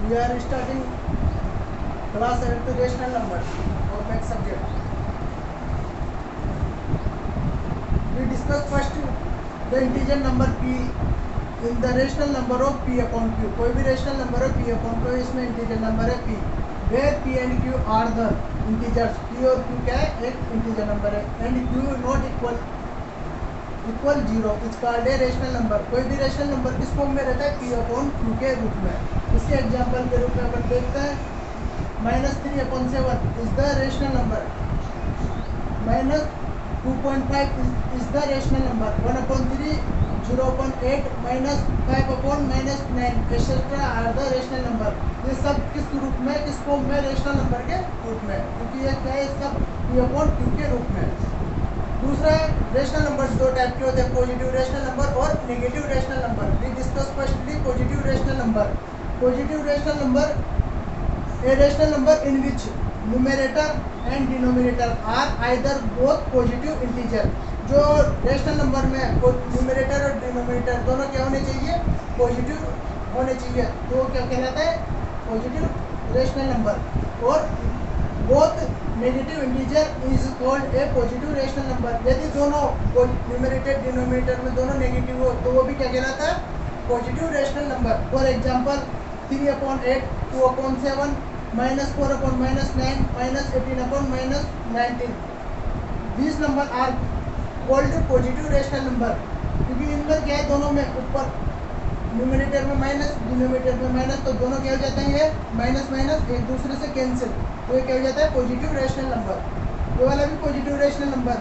We are starting class 7th rational numbers or math subject. We discuss first the integer number p in the rational number of p upon q. कोई भी rational number है p upon q, इसमें integer number है p, where p and q are the integers. p और q क्या है? एक integer number है, and q not equal 0 it's called a rational number. कोई भी रेशनल नंबर किस फॉर्म में रहता है? p अपॉन q के रूप में. इसके एग्जांपल के रूप में अपन देखते हैं -3/7 is the rational number, -2.5 is the rational number, 1/3 0.8 -5/-9 etcetera are the rational number. ये सब किस रूप में, किस फॉर्म में? रेशनल नंबर के रूप में, क्योंकि ये क्या है? इसका p अपॉन q के रूप में. दूसरा रेशनल नंबर दो टाइप के होते हैं, पॉजिटिव रेशनल नंबर और negative rational number. We discuss firstly positive rational number. Positive rational number a rational number in which numerator and denominator are either both positive integer. जो rational number में numerator और denominator दोनों क्या होने चाहिए? Positive होने चाहिए, तो क्या कहलाता है? Positive rational number. और both negative integer is called a positive rational number. यदि दोनों न्यूमरेटर डिनोमिनेटर में दोनों नेगेटिव हो तो वो भी क्या कहलाता है? Positive rational number. For example 3/8, 2/7, -4/-9, -18/-19. These number are called positive rational number, क्योंकि इनमें क्या है? दोनों में ऊपर न्यूमरेटर में माइनस, डिनोमिनेटर में माइनस, तो दोनों क्या हो जाते हैं? ये माइनस माइनस एक दूसरे से कैंसिल, तो ये क्या हो जाता है? Positive rational number. ये वाला भी पॉजिटिव रेशनल नंबर.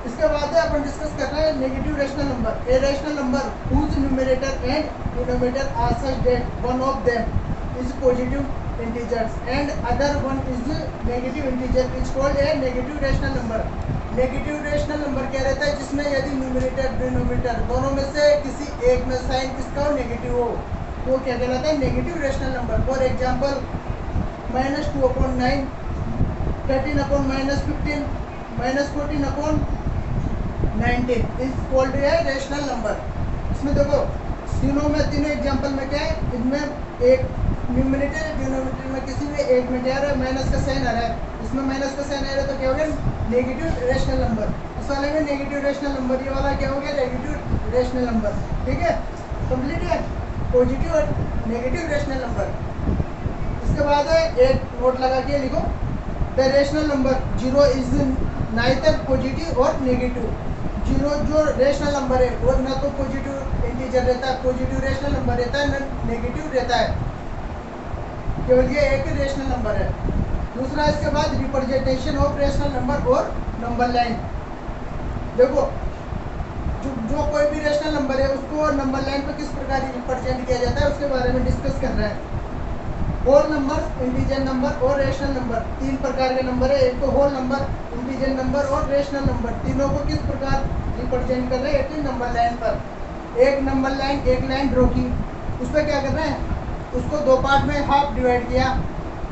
इसके बाद अपन डिस्कस कर रहे हैं negative rational number. A rational number whose numerator and denominator are such that one of them is positive integers and other one is negative integer is called a negative rational number. Negative rational number क्या रहता है? जिसमें यदि numerator denominator दोनों में से किसी एक में साइन किसका हो? नेगेटिव हो, तो क्या कहलाता है? Negative rational number. For example -2/9, 13/-15, -14/-19 is called A rational number. इसमें देखो तीनों एग्जांपल में क्या है? इनमें एक न्यूमरेटर डिनोमिनेटर में किसी में एक में क्या आ रहा है? माइनस का साइन आ रहा है. इसमें माइनस का साइन आ रहा है तो क्या हो गया? Negative rational number. इस वाले में नेगेटिव रेशनल नंबर, ये वाला क्या हो गया? Negative rational number. ठीक है, कंप्लीट है पॉजिटिव और नेगेटिव रेशनल नंबर. इसके बाद एक नोट लगा के लिखो, the rational number 0 is neither positive और नेगेटिव. 0 जो रेशनल नंबर है वो ना तो पॉजिटिव इंटीजर रहता है, पॉजिटिव रेशनल नंबर रहता है, ना नेगेटिव रहता है, केवल ये एक ही रेशनल नंबर है. दूसरा इसके बाद रिप्रेजेंटेशन ऑफ रेशनल नंबर और नंबर लाइन. देखो जो कोई भी रेशनल नंबर है उसको नंबर लाइन पर किस प्रकार रिप्रेजेंट किया जाता है उसके बारे में डिस्कस कर रहे हैं. होल नंबर, इंटीजर नंबर और रेशनल नंबर, तीन प्रकार के नंबर है. एक तो होल नंबर, इंटीजर नंबर और रेशनल नंबर. तीनों को किस प्रकार रिप्रेजेंट कर रहे हैं? एक नंबर लाइन पर. एक नंबर लाइन, एक लाइन ड्रॉ की, उस पर क्या कर रहे हैं? उसको दो पार्ट में हाफ डिवाइड किया.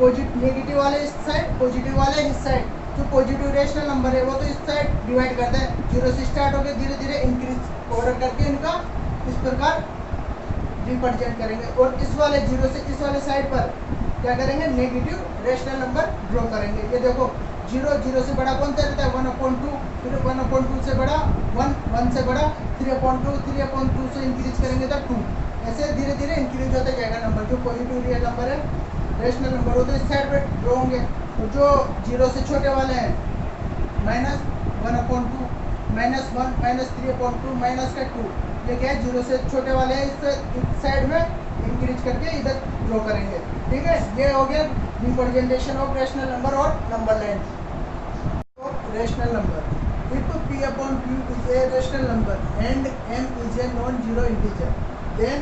नेगेटिव वाले इस साइड, पॉजिटिव वाले इस साइड. जो पॉजिटिव रेशनल नंबर है वो तो इस साइड डिवाइड करते हैं, 0 से स्टार्ट होकर धीरे धीरे इंक्रीज ऑर्डर करके इनका इस प्रकार रिप्रेजेंट करेंगे. और इस वाले 0 से इस वाले साइड पर क्या करेंगे? नेगेटिव रेशनल नंबर ड्रॉ करेंगे. ये देखो 0 से बड़ा कौन सा रहता है? 1/2, फिर 1/2 से बड़ा 1, 1 से बड़ा 3/2, 3/2 से इंक्रीज करेंगे तो 2. ऐसे धीरे धीरे इंक्रीज होता जाएगा नंबर. जो पॉजिटिव रियल नंबर है, रेशनल नंबर, वो तो इस साइड पे ड्रॉ होंगे. और जो 0 से छोटे वाले हैं -1/2, -1, -3/2, -2, ये क्या है? 0 से छोटे वाले हैं, इस साइड में इंक्रीज करके इधर ड्रॉ करेंगे. ठीक है, ये हो गया रिप्रेजेंटेशन ऑफ रेशनल नंबर और number line. Rational number, if p/q is a rational number and m is a non-zero integer, then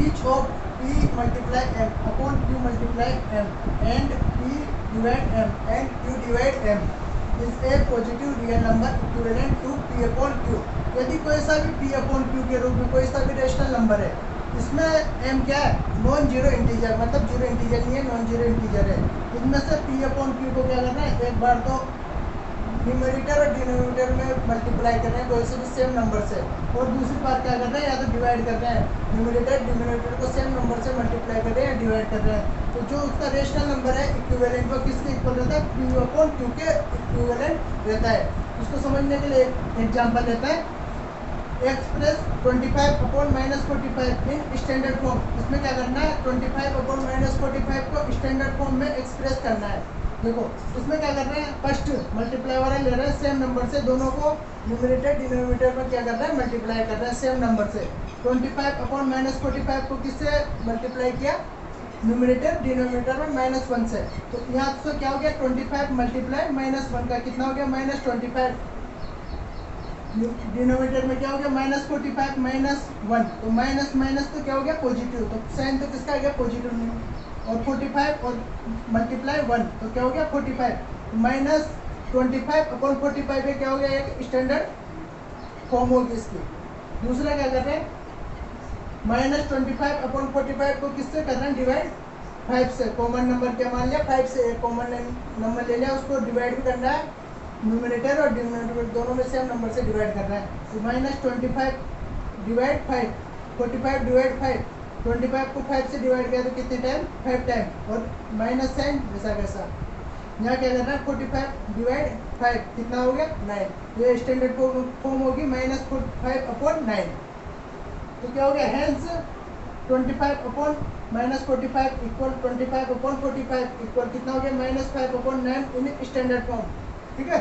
each of p multiply m upon q multiply m and p divide m and q divide m is a positive real number equivalent to p/q. यदि कोई सा भी p/q के रूप में कोई सा भी रेशनल नंबर है, इसमें m क्या है? नॉन जीरो इंटीजर, मतलब जीरो इंटीजर नहीं है, नॉन जीरो इंटीजर है. इनमें से p/q को क्या करना है? एक बार तो न्यूमरेटर और डिनोमिनेटर में मल्टीप्लाई कर रहे हैं, दोनों से भी सेम नंबर से। और दूसरी बात क्या कर रहे हैं, या तो डिवाइड कर रहे हैं, न्यूमरेटर डिनोमिनेटर को सेम नंबर से मल्टीप्लाई कर रहे हैं या डिवाइड कर रहे हैं। तो जो उसका रेशनल नंबर है इक्विवेलेंट वो किसके इक्वल रहता है, Q अपॉन Q के इक्विवेलेंट रहता है। उसको समझने के लिए एक एग्जाम्पल लेता है, express 25 upon -45 in standard form. इसमें क्या करना है, 25 अपॉन -45 को स्टैंडर्ड फॉर्म में एक्सप्रेस करना है। देखो इसमें क्या कर रहे हैं, फर्स्ट मल्टीप्लाई वाला ले रहे हैं सेम नंबर से, दोनों को न्यूमरेटर डिनोमिनेटर में क्या कर रहे हैं, मल्टीप्लाई कर रहे हैं सेम नंबर से। 25 अपॉन -45 को किससे मल्टीप्लाई किया, न्यूमरेटर डिनोमिनेटर में -1 से। तो यहाँ से क्या हो गया, 25 मल्टीप्लाई -1 का कितना हो गया, -25। डिनोमिनेटर में क्या हो गया, -45 -1, तो माइनस माइनस तो क्या हो गया, पॉजिटिव, तो साइन तो किसका आ गया, पॉजिटिव। और 45 और मल्टीप्लाई 1 तो क्या हो गया 45, -25 अपॉन 45 पे क्या हो गया, एक स्टैंडर्ड फॉर्म होगी इसकी। दूसरा क्या कर रहे हैं, -25 अपॉन 45 को किससे कर रहे हैं, डिवाइड 5 से। कॉमन नंबर क्या मान लिया, 5 से एक कॉमन नंबर ले लिया, उसको डिवाइड भी करना है, न्यूमरेटर और डिनोमिनेटर दोनों में सेम नंबर से डिवाइड कर रहा है। तो -25 डिवाइड 5, 45 डिवाइड 5, 25 को 5 से डिवाइड किया तो कितने टाइम, 5 टाइम, और माइनस साइन जैसा कैसा। यहाँ क्या करना है, 45 डिवाइड 5 कितना हो गया, 9। ये स्टैंडर्ड फॉर्म होगी -45 अपॉन 9। तो क्या हो गया, hence 25 upon -45 equal 25 upon 45 equal कितना हो गया, -5 अपॉन 9 इन स्टैंडर्ड फॉर्म। ठीक है,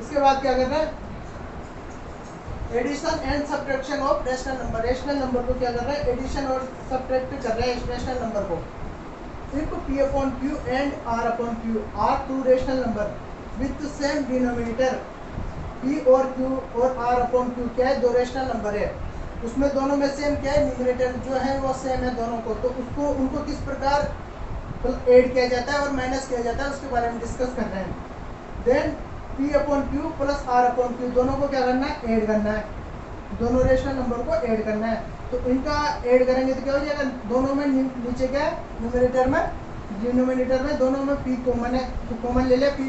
इसके बाद क्या करना है, addition and subtraction of rational number. Rational number को क्या कर रहा है, एडिशन और सब्ट्रैक्ट कर रहा है रेशनल नंबर को। If P upon Q and R upon Q are two rational number with same denominator, P और Q और R अपॉन Q क्या है, दो रेशनल नंबर है, उसमें दोनों में सेम क्या है, न्यूमरेटर जो है वो सेम है दोनों को। तो उसको उनको किस प्रकार ऐड किया जाता है और माइनस किया जाता है, उसके बारे में डिस्कस कर रहे हैं। Then P upon Q plus R upon Q दोनों को क्या करना है, ऐड करना है, दोनों रेशनल नंबर को ऐड करना है। तो इनका ऐड करेंगे तो क्या हो जाएगा, दोनों में नीचे क्या है, न्यूमरेटर में, डिनोमिनेटर में दोनों में P कॉमन है, तो कॉमन ले लिया P,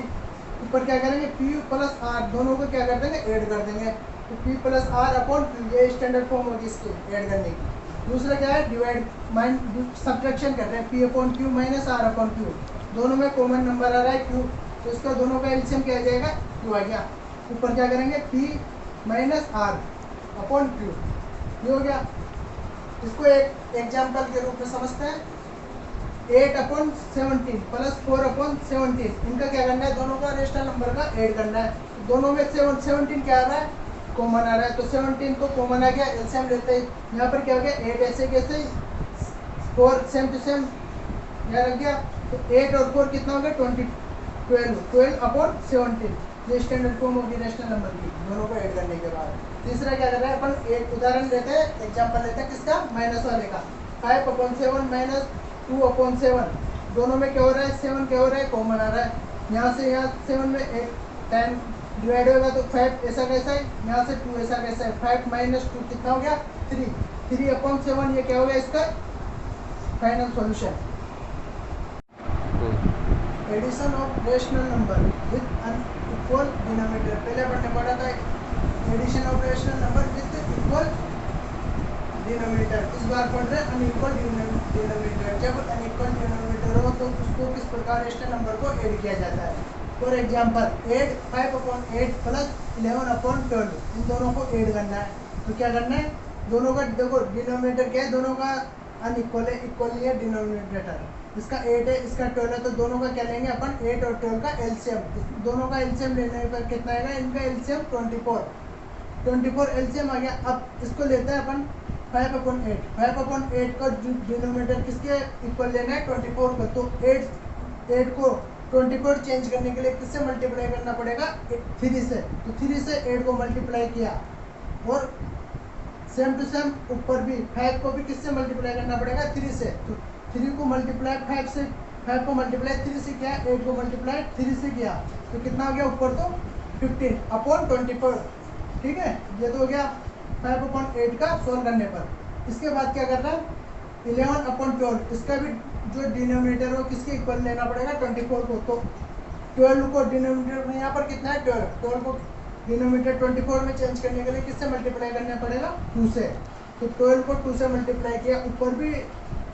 ऊपर क्या करेंगे P प्लस R, दोनों को क्या कर देंगे, ऐड कर देंगे। तो P plus R upon Q ये स्टैंडर्ड फॉर्म होगी इसकी ऐड करने की। दूसरा क्या है, डिवाइड सब्ट्रैक्शन कर रहे हैं, P upon Q minus R upon Q, दोनों में कॉमन नंबर आ रहा है Q, तो इसका दोनों का एलसीएम क्या आ जाएगा, Q आ गया। ऊपर क्या करेंगे, P minus R upon Q, ये हो गया। इसको एक एग्जाम्पल के रूप में समझते हैं, 8 अपॉन 17 प्लस 4 अपॉन 17, इनका क्या करना है, दोनों का रेशनल नंबर का ऐड करना है। दोनों में 17 क्या आ रहा है, कॉमन आ रहा है, तो 17 तो कॉमन आ गया, एलसीएम लेते ही यहाँ पर क्या हो गया, 8 ऐसे कैसे 4 सेम टू सेम यहाँ रख गया, तो 8 और 4 कितना हो गया, 12 अपॉन 17, ये स्टैंडर्ड फॉर्म होगी रेशनल नंबर की, दोनों को ऐड करने के बाद। तीसरा क्या कर रहा है, अपन एक उदाहरण लेते हैं, एग्जांपल लेते हैं किसका, माइनस वाले का। 5 अपॉन 7 माइनस 2 अपॉन 7, दोनों में क्या हो रहा है, 7 क्या हो रहा है, कॉमन आ रहा है। यहाँ से यहाँ 7 में एक 10 डिवाइड होगा तो 5 ऐसा कैसा है, यहाँ से 2 ऐसा कैसा है, 5 माइनस 2 कितना हो गया, 3 अपॉन 7, ये क्या हो गया इसका final solution. Addition of rational number with unequal denominator, पहले अपन ने पढ़ा था addition of rational number with equal denominator, इस बार पढ़ रहे हैं अनइक्वल डिनोमिनेटर। जब अनइक्वल डिनोमिनेटर हो तो उसको किस प्रकार रेशनल नंबर को ऐड किया जाता है। For example add 5 upon 8 plus 11 upon 12, इन दोनों को ऐड करना है। तो क्या करना है, दोनों का देखो डिनोमिनेटर क्या है, दोनों का अनइक्वल है, इक्वल है डिनोमिनेटर, इसका 8 है इसका 12 है, तो दोनों का क्या लेंगे अपन, 8 और 12 का एलसीएम। दोनों का एलसीएम लेने पर कितना आएगा, इनका एलसीएम 24 एलसीएम आ गया। अब इसको लेते हैं अपन 5 अपॉन 8 का डिनोमिनेटर किसके इक्वल लेना है, 24 को, तो 8 को 24 चेंज करने के लिए किससे मल्टीप्लाई करना पड़ेगा, 3 से, तो 3 से 8 को मल्टीप्लाई किया, और सेम टू सेम ऊपर भी 5 को भी किससे मल्टीप्लाई करना पड़ेगा, 3 से, तो 3 को मल्टीप्लाई 5 से, 5 को मल्टीप्लाई 3 से किया, 8 को मल्टीप्लाई 3 से किया, तो कितना हो गया ऊपर, तो 15 अपॉन 24। ठीक है, ये तो हो गया 5 अपॉन 8 का सोल्व करने पर। इसके बाद क्या करना है, 11 अपॉन 12, इसका भी जो डिनोमिनेटर हो किसके इक्वल लेना पड़ेगा, 24 को, तो 12 को डिनोमिनेटर में यहाँ पर कितना है 12 को डिनोमिनेटर 24 में चेंज करने के लिए किससे मल्टीप्लाई करना पड़ेगा 2 से। तो 12 को 2 से मल्टीप्लाई किया, ऊपर भी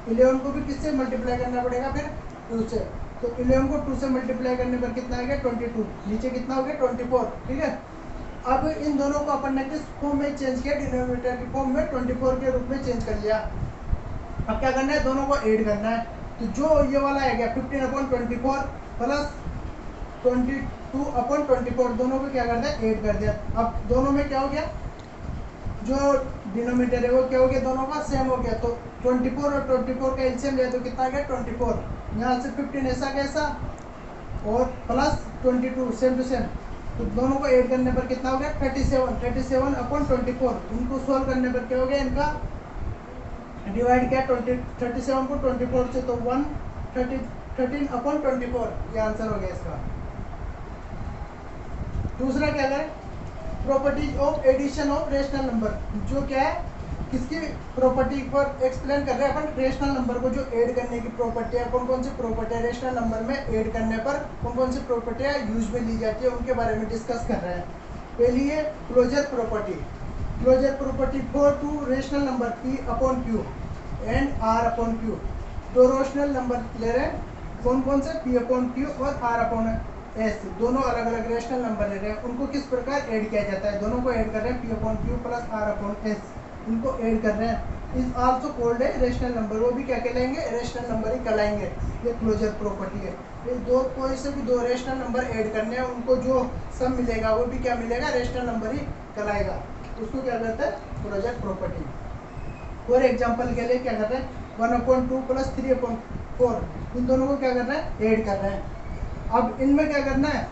11 को भी किससे मल्टीप्लाई करना पड़ेगा फिर 2 से। तो 11 को 2 से मल्टीप्लाई करने पर कितना आ गया 22, नीचे कितना हो गया 24, ठीक है। अब इन दोनों को अपन ने किस फॉर्म में चेंज किया, डिनोमिनेटर की फॉर्म में 24 के रूप में चेंज कर लिया। अब क्या करना है, दोनों को ऐड करना है। तो जो ये वाला आ गया 15/24 प्लस 22/24, दोनों को क्या करना है ऐड कर दिया। अब दोनों में क्या हो गया, जो डिनोमिनेटर है वो क्या हो गया, दोनों का सेम हो गया। तो 24 और 24 का एलसीएम लिया तो कितना आ गया 24, यहाँ से 15 ऐसा कैसा और प्लस 22 सेम टू सेम। तो दोनों को ऐड करने पर कितना हो गया 37/24। इनको सोल्व करने पर क्या हो गया, इनका डिवाइड किया 37 को 24 से, तो 13/24 ये आंसर हो गया इसका। दूसरा क्या करें, properties of addition of rational number, जो क्या है किसकी प्रॉपर्टी पर एक्सप्लेन कर रहे हैं अपन, रेशनल नंबर को जो ऐड करने की प्रॉपर्टी है, कौन कौन सी प्रॉपर्टी है रेशनल नंबर में ऐड करने पर कौन कौन सी प्रॉपर्टियाँ यूज में ली जाती है, उनके बारे में डिस्कस कर रहे हैं। पहली है closure property. Closure property for two rational number P/Q and R/Q। दो रेशनल नंबर ले रहे हैं, कौन कौन से P/Q और R/S, दोनों अलग अलग रेशनल नंबर ले रहे हैं। उनको किस प्रकार ऐड किया जाता है, दोनों को ऐड कर रहे हैं P/Q प्लस R/S, इनको ऐड कर रहे हैं। इज आल्सो कॉल्ड है रेशनल नंबर, वो भी क्या कहलाएंगे रेशनल नंबर ही कहलाएंगे। ये क्लोजर प्रॉपर्टी है। ये दो कोई से भी दो रेशनल नंबर ऐड करने हैं, उनको जो सम मिलेगा वो भी क्या मिलेगा रेशनल नंबर ही कहलाएगा। उसको क्या कहते हैं क्लोजर प्रॉपर्टी। फॉर एग्जाम्पल के लिए क्या कर रहे हैं 1/2 प्लस 3/4, इन दोनों को क्या कर रहे हैं ऐड कर रहे हैं। अब इनमें क्या करना है,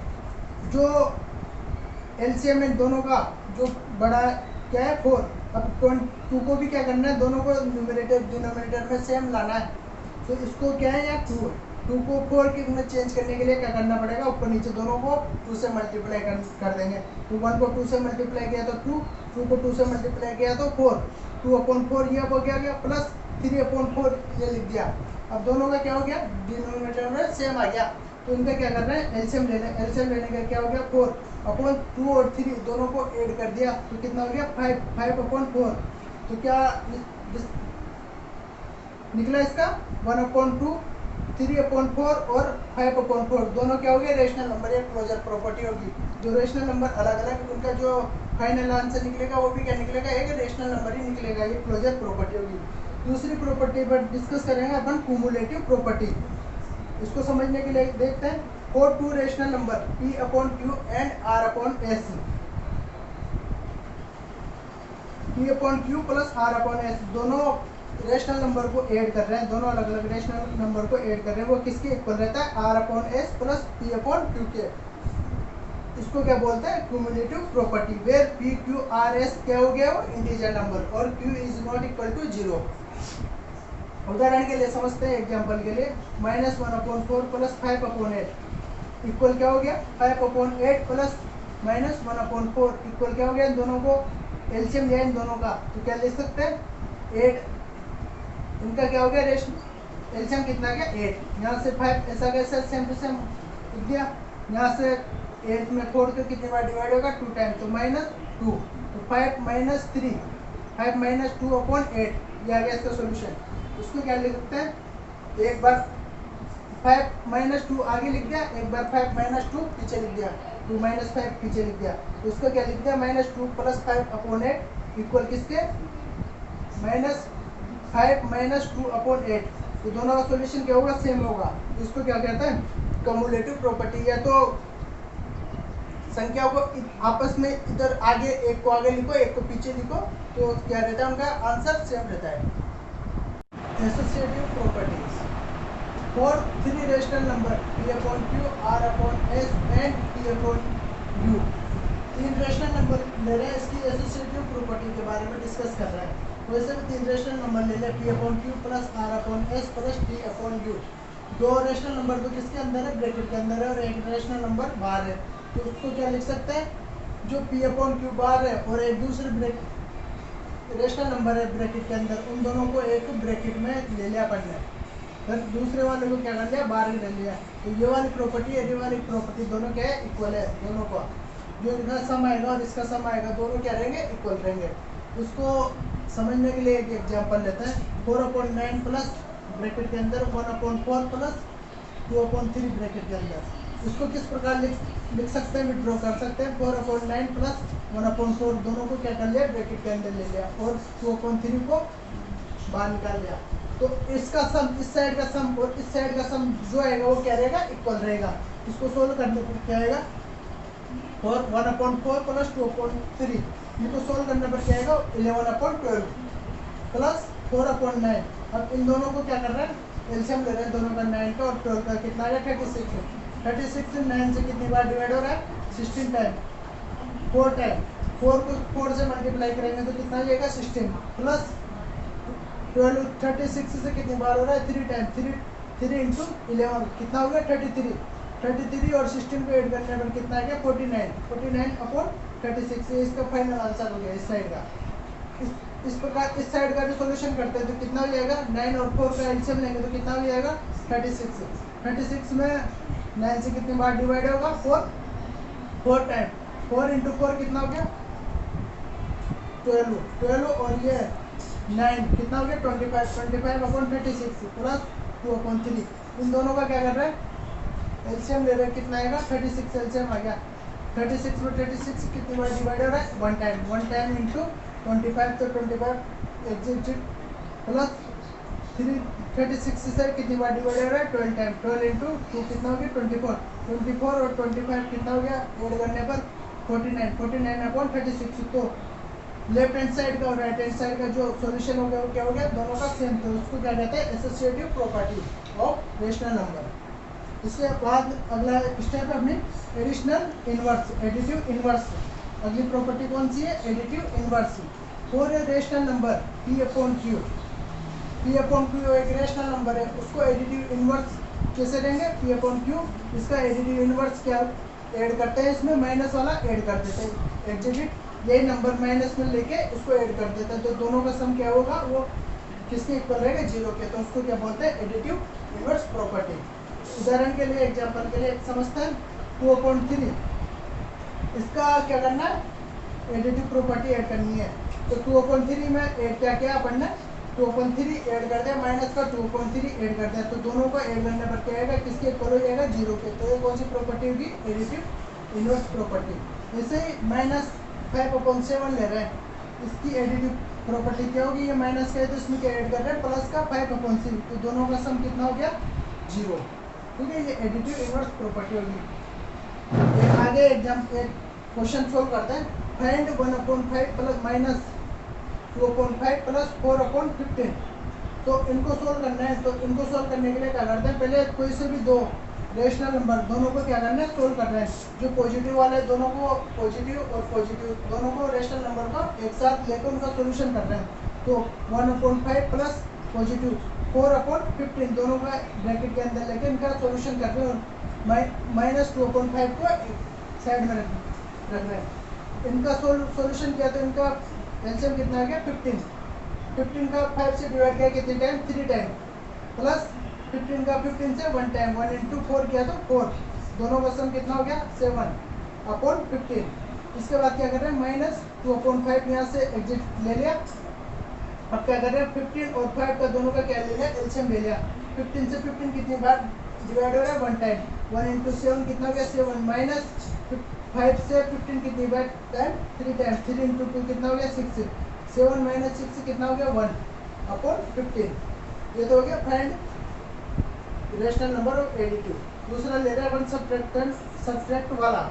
जो एलसीएम इन दोनों का जो बड़ा क्या है 4, अब 2 को भी क्या करना है, दोनों को न्यूमरेटर डिनोमिनेटर में सेम लाना है। तो इसको क्या है या 2 को 4 के में चेंज करने के लिए क्या करना पड़ेगा, ऊपर नीचे दोनों को 2 से मल्टीप्लाई कर देंगे। तो 1 को 2 से मल्टीप्लाई किया तो 2 को 2 से मल्टीप्लाई किया तो 4, 2/4 ये हो गया प्लस 3/4 ये लिख दिया। अब दोनों का क्या हो गया डिनोमिनेटर में सेम आ गया। तो इनका क्या कर रहे हैं एलसीएम ले लें। एलसीएम लेने का क्या हो गया 4/2 और 3 दोनों को ऐड कर दिया तो कितना हो गया 5/4। तो क्या निकला इसका 1/2, 3/4 और 5/4, दोनों क्या हो गए रेशनल नंबर, या क्लोजर प्रॉपर्टी होगी। जो रेशनल नंबर अलग अलग उनका जो फाइनल आंसर निकलेगा वो भी क्या निकलेगा एक रेशनल नंबर ही निकलेगा, ये क्लोजर प्रॉपर्टी होगी। दूसरी प्रॉपर्टी पर डिस्कस करेंगे अपन क्यूमुलेटिव प्रॉपर्टी। इसको समझने के लिए देखते हैं for two rational number P/Q and R/S। P/Q plus R/S दोनों रेशनल नंबर को ऐड कर रहे हैं, दोनों अलग अलग रेशनल नंबर को ऐड कर रहे हैं, वो किसके इक्वल रहता है R/S प्लस P/Q के। इसको क्या बोलते हैं क्यूमुलेटिव प्रॉपर्टी, वेयर P/Q/R/S क्या हो गया वो इंटीजर नंबर और Q is not equal to 0। उदाहरण के लिए समझते हैं एग्जांपल के लिए -1/4 प्लस 5/8 इक्वल क्या हो गया 5/8 प्लस -1/4 इक्वल क्या हो गया, इन दोनों को एलसीएम लिया इन दोनों का तो क्या लिख सकते हैं 8। इनका क्या हो गया एलसीएम कितना गया 8, यहाँ से 5 ऐसा कैसे सेम टू सेम लिख दिया। यहाँ से 8 में 4 के कितने बार डिवाइड होगा 2 टाइम, तो -2, तो 5 - 3 5 - 2/8 ये आ गया इसका सोल्यूशन। उसको क्या लिख सकते हैं एक बार 5 - 2 आगे लिख दिया, एक बार 5 - 2 पीछे लिख दिया, 2 - 5 पीछे लिख दिया। तो उसको क्या लिख दिया -2 प्लस 5/8 इक्वल किसके -5 - 2/8। तो दोनों का सोल्यूशन क्या होगा सेम होगा। इसको क्या कहते हैं कम्युलेटिव प्रॉपर्टी। या तो संख्या को आपस में इधर आगे एक को आगे लिखो एक को पीछे लिखो तो क्या रहता है उनका आंसर सेम रहता है। Associative properties for 3 rational number P/Q, R/S and P/U। 3 rational number ले रहे हैं, इसकी एसोसिएटिव प्रॉपर्टी के बारे में डिस्कस कर रहे हैं। वैसे भी 3 रेशनल नंबर ले लें P/Q plus R/S plus T/U। 2 rational number तो किसके अंदर है ब्रैकेट के अंदर है और एक रेशनल नंबर बाहर है। तो उसको क्या लिख सकते हैं जो P/Q बाहर है और एक दूसरे रेशनल नंबर है ब्रैकेट के अंदर, उन दोनों को एक ब्रैकेट में ले लिया अपन ने। फिर दूसरे वाले को क्या कर लिया, 12 ले लिया। तो ये वाली प्रॉपर्टी ये वाली प्रॉपर्टी दोनों क्या है, इक्वल है दोनों का। जो इनका सम आएगा और इसका सम आएगा दोनों क्या रहेंगे, इक्वल रहेंगे। उसको समझने के लिए एक एग्जांपल लेते हैं। 4/9 प्लस ब्रैकेट के अंदर 1/4 प्लस 2/3 ब्रैकेट के अंदर। इसको किस प्रकार लिख सकते हैं, विड्रॉ कर सकते हैं। 4/9 प्लस 1/4 दोनों को क्या कर लिया, ब्रैकेट के अंदर ले लिया और 2/3 को बाहर निकाल लिया। तो इसका सम, इस साइड का सम और इस साइड का सम जो आएगा वो क्या रहेगा, इक्वल रहेगा। इसको सोल्व करने पर क्या आएगा, 1/4 प्लस 2/3, इनको सोल्व करने पर क्या आएगा, 11/12 प्लस 4/9। अब इन दोनों को क्या कर रहे हैं, एलसीएम ले रहे हैं दोनों का, 9 का और 12 का। कितना आएगा, 36 9 से कितनी बार डिवाइड हो रहा है, 16 टाइम, 4 टाइम। 4 को 4 से मल्टीप्लाई करेंगे तो कितना आएगा, 16 प्लस 12। 36 से कितनी बार हो रहा है, 3 टाइम। 3 इंटू 11 कितना हो गया, 33 और 16 को ऐड करने पर कितना आ गया, 49/36। ये इसका फाइनल आंसर हो गया इस साइड का। इस प्रकार इस साइड का भी सॉल्यूशन करते हैं तो कितना हो जाएगा, 9 और 4 का एलसीएम लेंगे तो कितना हो जाएगा, 36 में 9 से कितनी बार डिवाइड होगा, 4 टाइम। 4 इंटू 4 कितना हो गया, 12 और ये 9 कितना हो गया, 25/36 प्लस 2/3। इन दोनों का क्या कर रहे हैं, एलसीएम ले रहे हैं। कितना आएगा, 36 एलसीएम आ गया। 36 में 36 कितनी बार डिवाइड हो रहा है, 1 टाइम इंटू 25 तो 25 एग्जिट प्लस 36 से कितनी बार डिवाइड हो रहा है, 12 टाइम। 12 इंटू 2 कितना हो गया, 24 और 25 कितना हो गया, ऐड करने पर 49/36। तो लेफ्ट हैंड साइड का और राइट हैंड साइड का जो सॉल्यूशन हो गया वो क्या हो गया, दोनों का सेम। तो उसको क्या कहते हैं, associative property of rational number. इसके बाद अगला स्टेप है अपनी एडिशनल इनवर्स, एडिटिव इनवर्स। अगली प्रॉपर्टी कौन सी है, additive inverse. For a rational number P/Q, P/Q एक रेशनल नंबर है, उसको एडिटिव इनवर्स कैसे देंगे, P/Q। इसका एडिटिव इनवर्स क्या ऐड करते हैं, इसमें माइनस वाला ऐड कर देते हैं। एग्जिट यही नंबर माइनस में लेके इसको ऐड कर देते हैं तो दोनों का सम क्या होगा, वो किसके इक्वल रहेगा, 0 के। तो उसको क्या बोलते हैं, एडिटिव इनवर्स प्रॉपर्टी। उदाहरण के लिए, एग्जांपल के लिए समझते हैं, 2/3 इसका क्या करना है, एडिटिव प्रॉपर्टी ऐड करनी है। तो 2/3 में ऐड क्या क्या अपन ने, 2/3 ऐड कर दिया, माइनस का 2/3 ऐड कर दिया। तो दोनों को ऐड करने पर क्या आएगा, किसके इक्वल हो जाएगा, 0 के। तो ये कौन सी प्रॉपर्टी होगी, एडिटिव इनवर्स प्रॉपर्टी। जैसे ही -5/7 ले रहे हैं, इसकी एडिटिव प्रॉपर्टी क्या होगी, ये माइनस का है तो इसमें क्या ऐड कर रहे हैं, प्लस का 5/6। तो दोनों का सम कितना हो गया, 0। ठीक है, ये एडिटिव इनवर्स प्रॉपर्टी होगी। एक आगे एग्जाम्पल, एक क्वेश्चन सोल्व करते हैं। Find 1/5 plus minus 2/5 plus 4/15। तो इनको सोल्व करना है। तो इनको सोल्व करने के लिए क्या करते हैं, पहले कोई से भी दो रेशनल नंबर दोनों को क्या करना है, सोल्व कर रहे हैं। जो पॉजिटिव वाले दोनों को, पॉजिटिव और पॉजिटिव दोनों को रेशनल नंबर को एक साथ लेकर उनका सोल्यूशन कर रहे हैं। तो 1/5 प्लस पॉजिटिव 4/15 दोनों का ब्रैकेट के अंदर लेके इनका सॉल्यूशन कर रहे हैं और -2/5 को साइड में रख रहे हैं। इनका सॉल्यूशन किया तो इनका एलसीएम कितना आ गया, 15 का 5 से डिवाइड किया कितने टाइम, 3 टाइम, प्लस 15 का 15 से 1 टाइम, 1 इंटू 4 किया तो 4। दोनों का सम कितना हो गया, 7/15। इसके बाद क्या कर रहे हैं, -2/5 यहाँ से एग्जिट ले लिया। अब क्या कर रहे हैं, 15 और 5 का दोनों का क्या ले लिया, एलसीएम ले लिया। 15 से 15 कितनी बार डिवाइड हो रहा है, 1 टाइम। 1 इंटू 7 कितना हो गया, 7, माइनस 5 से 15 कितनी बार टाइम, 3 टाइम। 3 इंटू 2 कितना हो गया, 6। 7 माइनस 6 कितना हो गया, 1/15। ये तो हो गया find rational number of additive. दूसरा ले रहा है अपन सब्ट्रैक्ट वाला।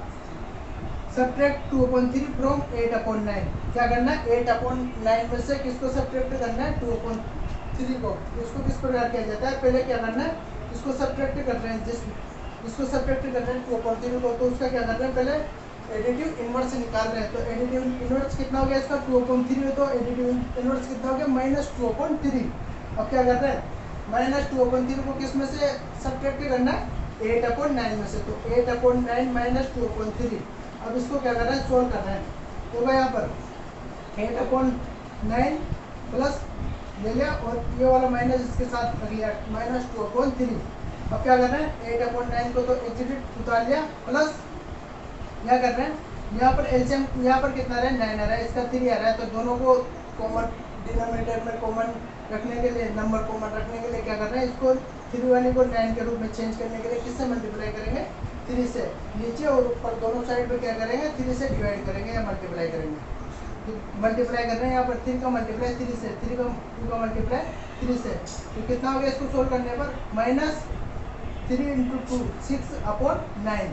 Subtract 2/3 from 8/9। क्या करना है, 8/9 में से किसको सब्ट्रैक्ट करना है, 2/3 को। इसको किस प्रकार किया जाता है, पहले क्या करना है, इसको सब्ट्रैक्ट कर रहे हैं, इसको सब्ट्रैक्ट कर रहे हैं 2/3 को। तो उसका क्या कर रहे हैं, पहले एडिटिव इनवर्स निकाल रहे हैं। तो एडिटिव इनवर्स कितना हो गया इसका, 2/3 है। तो एडिटिव इनवर्स कितना हो गया, -2/3। अब क्या कर रहे हैं, -2/3 को किस में से सब्ट्रैक्ट करना है, 8/9 में से। तो 8/9 -2/3। अब इसको क्या कर रहे हैं, सोल्व कर रहे हैं। तो भाई यहाँ पर 8/9 प्लस ले लिया और ये वाला माइनस इसके साथ कर लिया -2/3। अब क्या कर रहे हैं 8/9 को तो एग्जिट उतार लिया प्लस क्या कर रहे हैं यहाँ पर एलसीएम यहाँ पर कितना रहा है 9 आ रहा है, इसका 3 आ रहा है, तो दोनों को कॉमन डिनोमिनेटर में कॉमन रखने के लिए, नंबर कॉमन रखने के लिए क्या कर रहे हैं, इसको 3 वाले को 9 के रूप में चेंज करने के लिए किससे मल्टीप्लाई करेंगे 3 से। नीचे और ऊपर दोनों साइड पे क्या करेंगे 3 से डिवाइड करेंगे या मल्टीप्लाई करेंगे। तो मल्टीप्लाई कर रहे हैं यहाँ पर 3 का मल्टीप्लाई 3 से, 3 का 2 का मल्टीप्लाई 3 से, तो कितना हो गया इसको सोल्व करने पर -3 × 2 6/9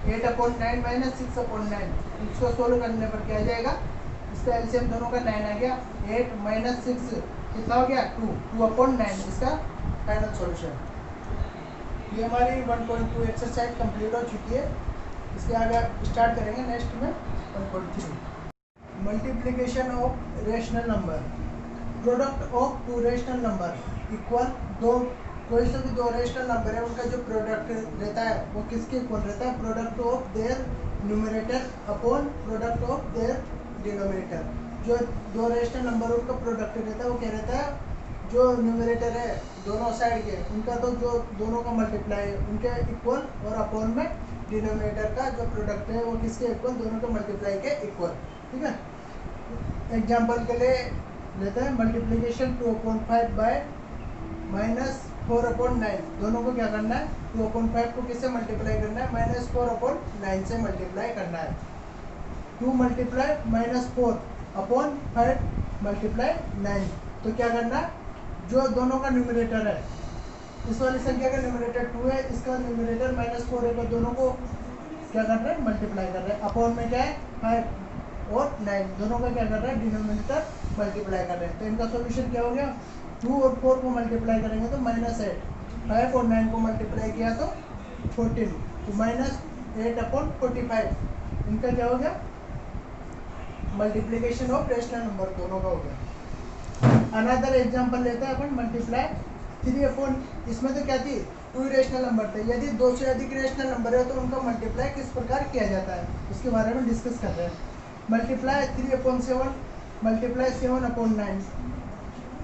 8/9 -6/9। इसको सोल्व करने पर क्या आ जाएगा, इसका एलसीएम दोनों का 9 आ गया, 8 - 6 कितना हो गया 2/9 इसका फाइनल सॉल्यूशन। ये हमारी 1.2 एक्सरसाइज कंप्लीट हो चुकी है। इसके आगे स्टार्ट करेंगे नेक्स्ट में 1.3 multiplication of rational number. Product of two rational number equal, दो कोई से भी दो रेशनल नंबर है उनका जो प्रोडक्ट रहता है वो किसके इक्वल रहता है, product of their numerator upon product of their denominator. जो दो रेशनल नंबर उनका प्रोडक्ट रहता है वो क्या रहता है, जो न्यूमरेटर है दोनों साइड के उनका तो जो दोनों का मल्टीप्लाई है उनके इक्वल, और अपॉन में डिनोमिनेटर का जो प्रोडक्ट है वो किसके इक्वल, दोनों के मल्टीप्लाई के इक्वल। ठीक है, एग्जाम्पल के लिए लेते हैं मल्टीप्लिकेशन 2/5 बाय -4/9। दोनों को क्या करना है 2/5 को किससे मल्टीप्लाई करना है -4/9 से मल्टीप्लाई करना है। 2 मल्टीप्लाई -4/5 मल्टीप्लाई 9, तो क्या करना है जो दोनों का न्यूमरेटर है, इस वाली संख्या का न्यूमरेटर 2 है, इसका न्यूमरेटर -4 है, तो दोनों को क्या कर रहे हैं मल्टीप्लाई कर रहे हैं। अपॉन में क्या है 5 और 9, दोनों का क्या कर रहे हैं डिनोमिनेटर मल्टीप्लाई कर रहे हैं। तो इनका सॉल्यूशन क्या हो गया, 2 और 4 को मल्टीप्लाई करेंगे तो -8, 5 और 9 को मल्टीप्लाई किया तो 14, तो -8/45 इनका क्या हो गया मल्टीप्लिकेशन ऑफ रेशनल नंबर दोनों का हो गया। अनदर एग्जांपल लेते हैं अपन मल्टीप्लाई 3/, इसमें तो क्या थी 2 रेशनल नंबर थे, यदि 2 से अधिक रेशनल नंबर है तो उनका मल्टीप्लाई किस प्रकार किया जाता है उसके बारे में डिस्कस कर रहे हैं। मल्टीप्लाई 3/7 मल्टीप्लाई 7/9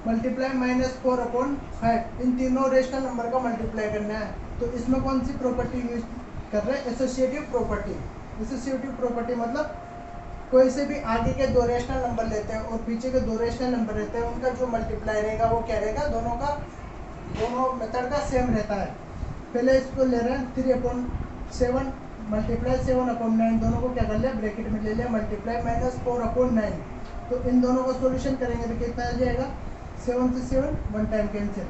मल्टीप्लाई -4/5, इन तीनों रेशनल नंबर का मल्टीप्लाई करना है। तो इसमें कौन सी प्रॉपर्टी यूज कर रहे हैं, एसोसिएटिव प्रॉपर्टी। एसोसिएटिव प्रॉपर्टी मतलब कोई से भी आगे के 2 रेशनल नंबर लेते हैं और पीछे के 2 रेशनल नंबर रहते हैं, उनका जो मल्टीप्लाई रहेगा वो क्या रहेगा, दोनों मेथड का सेम रहता है। पहले इसको ले रहे हैं 3/7 मल्टीप्लाई 7/9, दोनों को क्या कर लिया ब्रैकेट में ले लिया, मल्टीप्लाई -4/9, तो इन दोनों का सॉल्यूशन करेंगे तो कितना आ जाएगा 7 से 7 1 टाइम कैंसिल,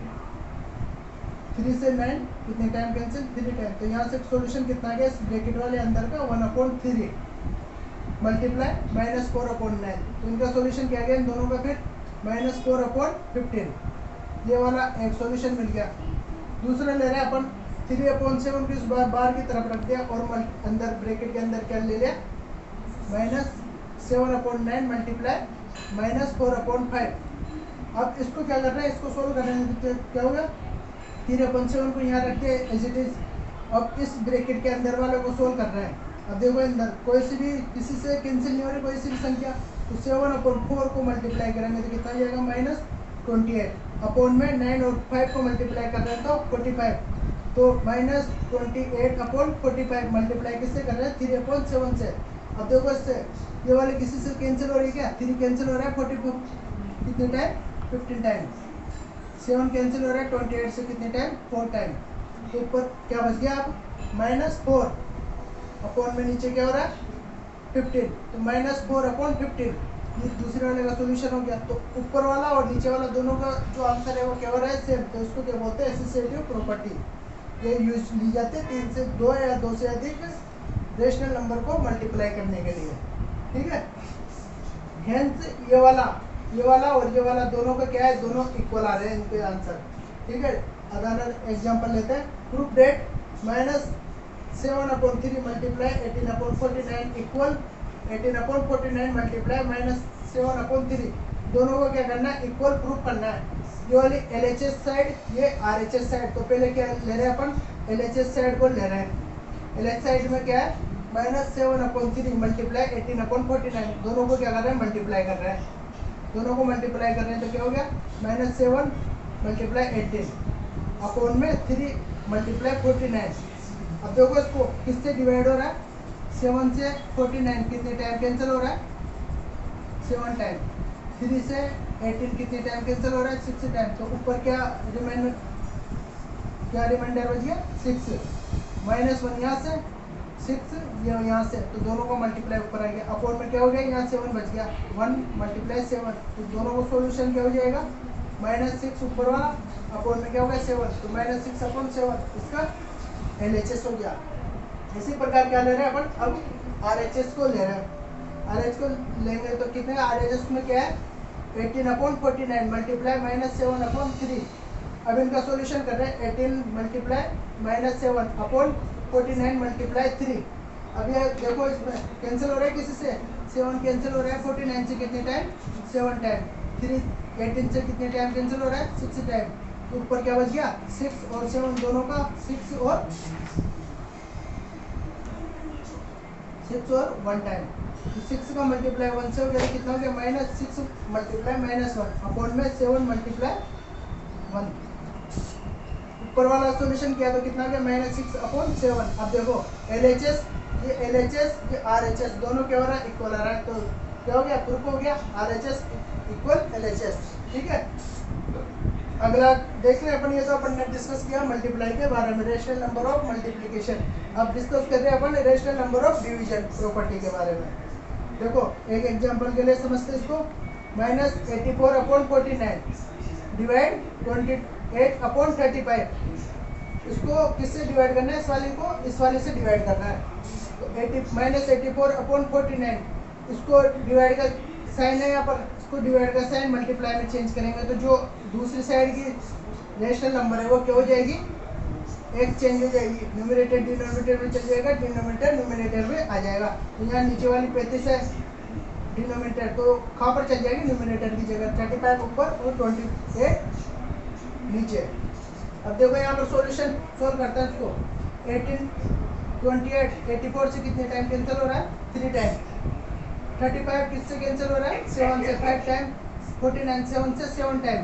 3 से 9 कितने टाइम कैंसिल 3 टाइम, तो यहाँ से सॉल्यूशन कितना आ गया इस ब्रैकेट वाले अंदर का 1/3 मल्टीप्लाई -4/9, तो इनका सॉल्यूशन क्या गया इन दोनों का फिर -4/15, ये वाला एक सॉल्यूशन मिल गया। दूसरा ले रहे हैं अपन 3/7 को इस बार की तरफ रख दिया और अंदर ब्रैकेट के अंदर क्या ले लिया -7/9 मल्टीप्लाई -4/5। अब इसको क्या कर रहे हैं, इसको सोल्व कर रहे हैं तो क्या होगा 3/7 को यहाँ रख के एज इट इज, अब इस ब्रैकेट के अंदर वाले को सोल्व कर रहे हैं। अब देखो अंदर कोई सी भी किसी से कैंसिल नहीं हो रही कोई सी भी संख्या, तो 7/4 को मल्टीप्लाई करेंगे तो कितना जाएगा -28, अपॉन में 9 और 5 को मल्टीप्लाई कर रहे हैं तो 45, तो -28/45 मल्टीप्लाई किससे कर रहे हैं 3/7 से। अब देखो इससे ये वाले किसी से कैंसिल हो रही है क्या, 3 कैंसिल हो रहा है 44 कितने टाइम 15 टाइम, 7 कैंसिल हो रहा है 28 से कितने टाइम 4 टाइम, तो ऊपर क्या बच गया अब -4, अपॉन में नीचे क्या हो रहा है 15, तो -4/15 ये दूसरे वाले का सॉल्यूशन हो गया। तो ऊपर वाला और नीचे वाला दोनों का जो आंसर है वो क्या हो रहा है सेम, तो इसको क्या बोलते हैं एसोसिएटिव प्रॉपर्टी। ये यूज ली जाती है 3 से 2 या 2 से अधिक रेशनल नंबर को मल्टीप्लाई करने के लिए। ठीक है, हेंस ये वाला और ये वाला दोनों का क्या है, दोनों इक्वल आ रहे हैं इनके आंसर। ठीक है, अदर एग्जांपल लेते हैं, proof that -7/3 multiply 18/49 equal 18/49 multiply -7/3, दोनों को क्या करना है इक्वल प्रूफ करना है। ये वाली LHS साइड ये RHS साइड, तो पहले क्या ले रहे हैं अपन LHS साइड को ले रहे हैं। LHS साइड में क्या है -7/3 मल्टीप्लाई 18/49, दोनों को क्या कर रहे हैं मल्टीप्लाई कर रहे हैं। दोनों को मल्टीप्लाई कर रहे हैं तो क्या हो गया -7 मल्टीप्लाई 18 अपॉन में 3 मल्टीप्लाई 49। अब देखो इसको किससे डिवाइड हो रहा है 7 से 49 कितने टाइम कैंसिल हो रहा है 7 टाइम। 3 से 18 कितने टाइम कैंसिल हो रहा है 6 टाइम। तो ऊपर क्या रिमाइंडर बच गया 6 -1 यहाँ से 6 यहाँ से, तो दोनों को मल्टीप्लाई ऊपर आ गया। अपॉन में क्या हो गया यहाँ 7 बच गया 1 मल्टीप्लाई 7, तो दोनों को सॉल्यूशन क्या हो जाएगा -6 ऊपर वाला अपॉन में क्या हो गया 7, तो -6 अपॉन 7 इसका LHS हो गया। इसी प्रकार क्या ले रहे हैं अपन अब RHS को ले रहे हैं। RH को लेंगे तो कितने RHS में क्या है 18 अपॉन 49 मल्टीप्लाई -7 अपॉन 3। अब इनका सॉल्यूशन कर रहे हैं 18 मल्टीप्लाई -7 अपॉन 49 मल्टीप्लाई 3। अब ये देखो इसमें कैंसिल हो रहा है किसी से 7 कैंसिल हो रहा है 49 से कितने टाइम 7 टाइम। 3 18 से कितने टाइम कैंसिल हो रहा है 6 टाइम। तो ऊपर क्या बच गया 6 और 7 दोनों का 6 और 1 टाइम। तो 6 का मल्टीप्लाई 1 से हो गया कितना हो गया -6 मल्टीप्लाई -1 अपॉन में 7 मल्टीप्लाई 1। ऊपर वाला सॉल्यूशन किया तो कितना हो गया -6 अपॉन 7। अब देखो LHS ये LHS ये RHS दोनों क्या हो रहा है इक्वल आ रहा है, तो क्या हो गया प्रूफ हो गया RHS इक्वल LHS। ठीक है, अगला देख रहे हैं अपन, ये तो अपन ने डिस्कस किया मल्टीप्लाई के बारे में, रेशनल नंबर ऑफ मल्टीप्लिकेशन। अब डिस्कस कर रहे हैं अपन rational number of division property के बारे में। देखो एक एग्जांपल के लिए समझते हैं इसको, -84 अपॉन 49 डिवाइड 28 अपॉन 35। इसको किससे डिवाइड करना है इस वाले से डिवाइड करना है। तो -84 अपॉन 49 इसको डिवाइड का साइन है यहाँ पर, इसको डिवाइड का साइन मल्टीप्लाई में चेंज करेंगे तो जो दूसरी साइड की रेशनल नंबर है वो क्या हो जाएगी एक चेंज हो जाएगी, न्यूमरेटर डिनोमिनेटर में चल जाएगा, डिनोमिनेटर न्यूमरेटर में आ जाएगा। तो यहाँ नीचे वाली 35 है डिनोमिनेटर, तो कहाँ पर चल जाएगी न्यूमरेटर की जगह, 35 ऊपर और 28 नीचे। अब देखो यहाँ पर सॉल्यूशन सोल्व करता है इसको 18 28 84 से कितने टाइम कैंसिल हो रहा है 3 टाइम। 35 किससे कैंसिल हो रहा है 7 से 5 टाइम। 49 7 से 7 टाइम।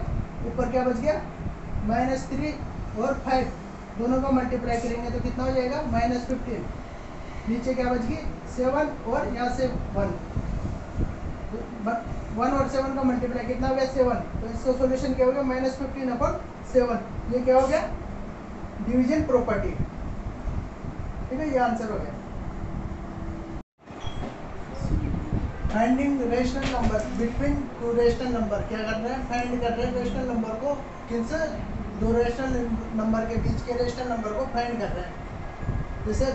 ऊपर क्या बच गया -3 और 5 दोनों का मल्टीप्लाई करेंगे तो कितना हो जाएगा -15। नीचे क्या बच गई 7 और यहाँ से 1 और 7 का मल्टीप्लाई कितना हो गया 7, तो इसका सॉल्यूशन क्या हो गया -15 अपॉन 7। ये क्या हो गया डिवीजन प्रॉपर्टी। ठीक है, ये आंसर हो गया। Finding rational number between two rational number, क्या कर रहे हैं फाइंड कर रहे हैं रेशनल नंबर को, किनसे दो रेशनल नंबर के बीच के रेशनल नंबर को फाइंड कर रहे हैं। जैसे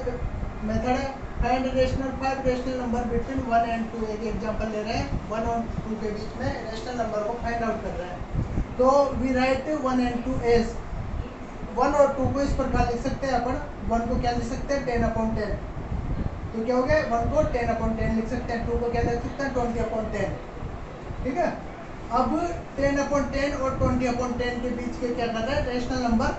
मेथड है find rational 5 rational number between 1 and 2। एक एग्जांपल ले रहे हैं 1 और 2 के बीच में रेशनल नंबर को फाइंड आउट कर रहे हैं। तो वी राइट 1 and 2 एज 1 और 2 को इस प्रकार लिख सकते हैं अपन। 1 को क्या लिख सकते हैं 10/10, तो क्या हो गया 1 को 10/10 लिख सकते हैं, 2 को क्या लिख सकते हैं 20/10। ठीक है, अब 10/10 और 20/10 के बीच के क्या कर रहे हैं रेशनल नंबर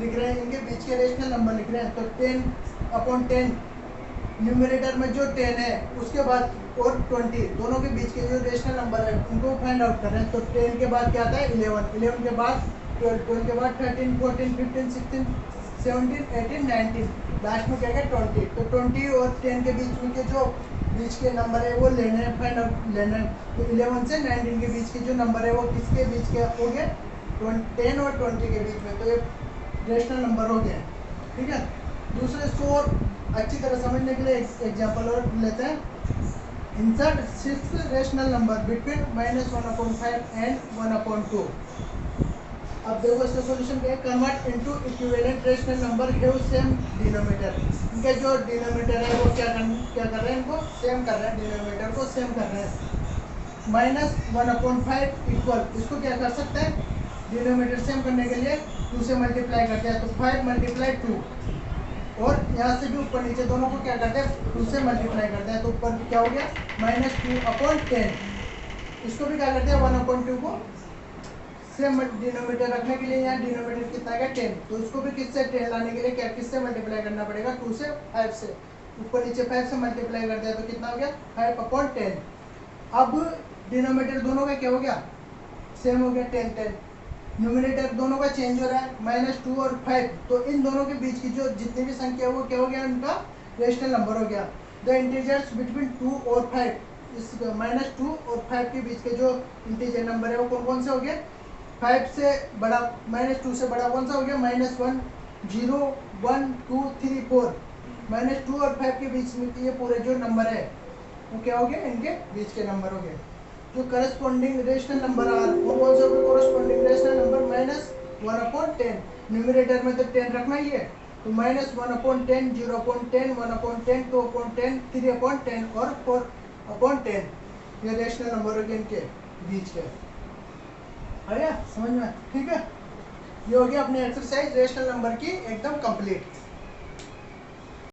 लिख रहे हैं, इनके बीच के रेशनल नंबर लिख रहे हैं। तो 10/10 न्यूमरेटर में जो 10 है उसके बाद और 20 दोनों के बीच के जो रेशनल नंबर है उनको फाइंड आउट कर रहे हैं। तो 10 के बाद क्या आता है 11 के बाद 12 के बाद 13 14 15 16 17 18 19 लास्ट में क्या है 20। तो 20 और 10 के बीच में के जो बीच के नंबर है वो लेने हैं फाइंड आउट लेना है। तो 11 से 19 के बीच के जो नंबर है वो किसके बीच के हो गए 10 और 20 के बीच में, तो ये रेशनल नंबर हो गया। ठीक है, दूसरे इसको और अच्छी तरह समझने के लिए एग्जांपल और लेते हैं। Insert 6 rational number between -1/5 and 1/2। अब देखो इसका सॉल्यूशन क्या है, convert into equivalent rational number have same denominator. इनके जो डिनोमिनेटर है वो क्या कर रहे हैं इनको सेम कर रहे हैं, डिनोमिनेटर को सेम कर रहे हैं। -1/5 इक्वल, इसको क्या कर सकते हैं डिनोमिनेटर सेम करने के लिए 2 से मल्टीप्लाई करते हैं, तो 5 × 2 और यहाँ से भी ऊपर नीचे दोनों को क्या करते हैं 2 से मल्टीप्लाई करते हैं, तो ऊपर क्या हो गया -2/10। इसको भी क्या करते हैं 1/2 को सेम डिनोमिनेटर रखने के लिए यहाँ डिनोमिनेटर कितना है 10, तो इसको भी किससे 10 लाने के लिए क्या किससे मल्टीप्लाई करना पड़ेगा 2 से 5 से। ऊपर नीचे 5 से मल्टीप्लाई करते हैं तो कितना हो गया 5/10। अब डिनोमिनेटर दोनों का क्या हो गया, सेम हो गया 10 10। न्यूमिनेटर दोनों का चेंज हो रहा है, -2 और 5, तो इन दोनों के बीच की जो जितनी भी संख्या है वो क्या हो गया, उनका रेशनल नंबर हो गया। द इंटीजर्स बिटवीन 2 और 5, इस -2 और 5 के बीच के जो इंटीजर नंबर है वो कौन कौन से हो गए, 5 से बड़ा, -2 से बड़ा कौन सा हो गया, -1 0 1 2 3 4। -2 और 5 के बीच में ये पूरे जो नंबर है वो क्या हो गया, इनके बीच के नंबर हो गए। जो करस्पॉन्डिंग रेशनल नंबर आर वो कौन सा होगा, करस्पॉन्डिंग रेशनल नंबर -1/10। न्यूमरेटर में तो 10 रखना ही है, तो -1/10 0/10 1/10 2/10 3/10 और 4/10, ये रेशनल नंबर हो गए इनके बीच के। आ गया समझ में, ठीक है। ये हो गया अपनी एक्सरसाइज रेशनल नंबर की एकदम कंप्लीट।